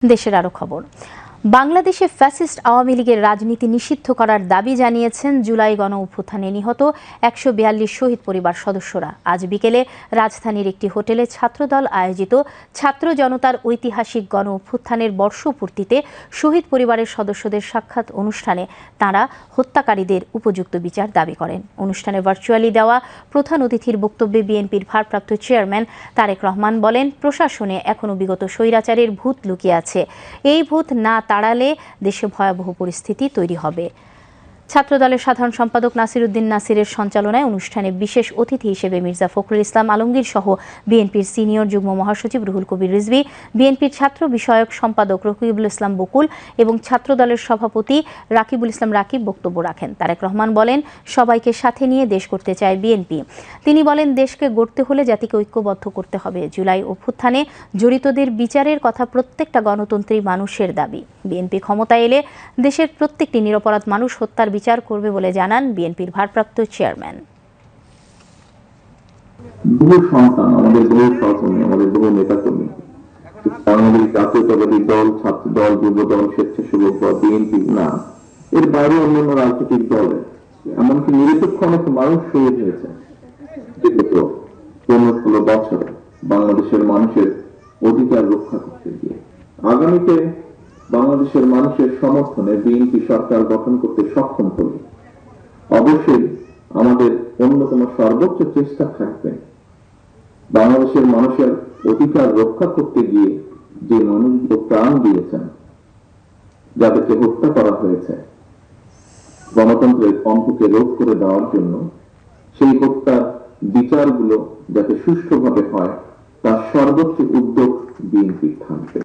দেশের আরো খবর। বাংলাদেশে ফ্যাসিস্ট আওয়ামী লীগের রাজনীতি নিষিদ্ধ করার দাবি জানিয়েছেন জুলাই গণ অভ্যুত্থানে নিহত ১৪২ শহীদ পরিবার সদস্যরা। আজ বিকেলে রাজধানীর একটি হোটেলে ছাত্রদল আয়োজিত ছাত্র জনতার ঐতিহাসিক গণ অভ্যুত্থানের বর্ষপূর্তিতে শহীদ পরিবারের সদস্যদের সাক্ষাৎ অনুষ্ঠানে তাঁরা হত্যাকারীদের উপযুক্ত বিচার দাবি করেন। অনুষ্ঠানে ভার্চুয়ালি দেওয়া প্রধান অতিথির বক্তব্যে বিএনপির ভারপ্রাপ্ত চেয়ারম্যান তারেক রহমান বলেন, প্রশাসনে এখনো বিগত স্বৈরাচারের ভূত লুকিয়ে আছে। এই ভূত না তাড়ালে দেশে ভয়াবহ পরিস্থিতি তৈরি হবে। ছাত্রদলের সাধারণ সম্পাদক নাসির উদ্দিন নাসিরের সঞ্চালনায় অনুষ্ঠানে বিশেষ অতিথি হিসেবে মির্জা ফখরুল ইসলাম আলমগীর সহ বিএনপির সিনিয়র যুগ্ম মহাসচিব রুহুল কবির রিজভী, বিএনপির ছাত্র বিষয়ক সম্পাদক রকিবুল ইসলাম বকুল এবং ছাত্রদলের সভাপতি রাকিবুল ইসলাম রাকিব বক্তব্য রাখেন। তারেক রহমান বলেন, সবাইকে সাথে নিয়ে দেশ করতে চায় বিএনপি। তিনি বলেন, দেশকে গড়তে হলে জাতিকে ঐক্যবদ্ধ করতে হবে। জুলাই অভ্যুত্থানে জড়িতদের বিচারের কথা প্রত্যেকটা গণতন্ত্রী মানুষের দাবি। বিএনপি ক্ষমতায় এলে দেশের প্রত্যেকটি নিরপরাধ মানুষ হত্যার বিচার করবে বলে জানান বিএনপির ভারপ্রাপ্ত চেয়ারম্যান। বহু সন্তান, আমাদের বহু সহকর্মী, আমাদের বহু নেতাকর্মী, বাংলাদেশ জাতীয়তাবাদী দল, ছাত্র দল, যুব দল, স্বেচ্ছাসেবক দল, বিএনপি না, এর বাইরে অন্যান্য রাজনৈতিক দলে এমনকি নিরপেক্ষ অনেক মানুষ শহীদ হয়েছে বিগত 15-16 বছরে বাংলাদেশের মানুষের অধিকার রক্ষা করতে গিয়ে। আগামীতে বাংলাদেশের মানুষের সমর্থনে বিএনপি সরকার গঠন করতে সক্ষম হলে অবশ্যই আমাদের অন্যতম সর্বোচ্চ চেষ্টা থাকবে বাংলাদেশের মানুষের অধিকার রক্ষা করতে গিয়ে যে মানুষগুলো প্রাণ দিয়েছেন, যাদেরকে হত্যা করা হয়েছে গণতন্ত্রের কণ্ঠকে রোধ করে দেওয়ার জন্য, সেই হত্যার বিচারগুলো যাতে সুষ্ঠুভাবে হয় তার সর্বোচ্চ উদ্যোগ বিএনপি থাকবে।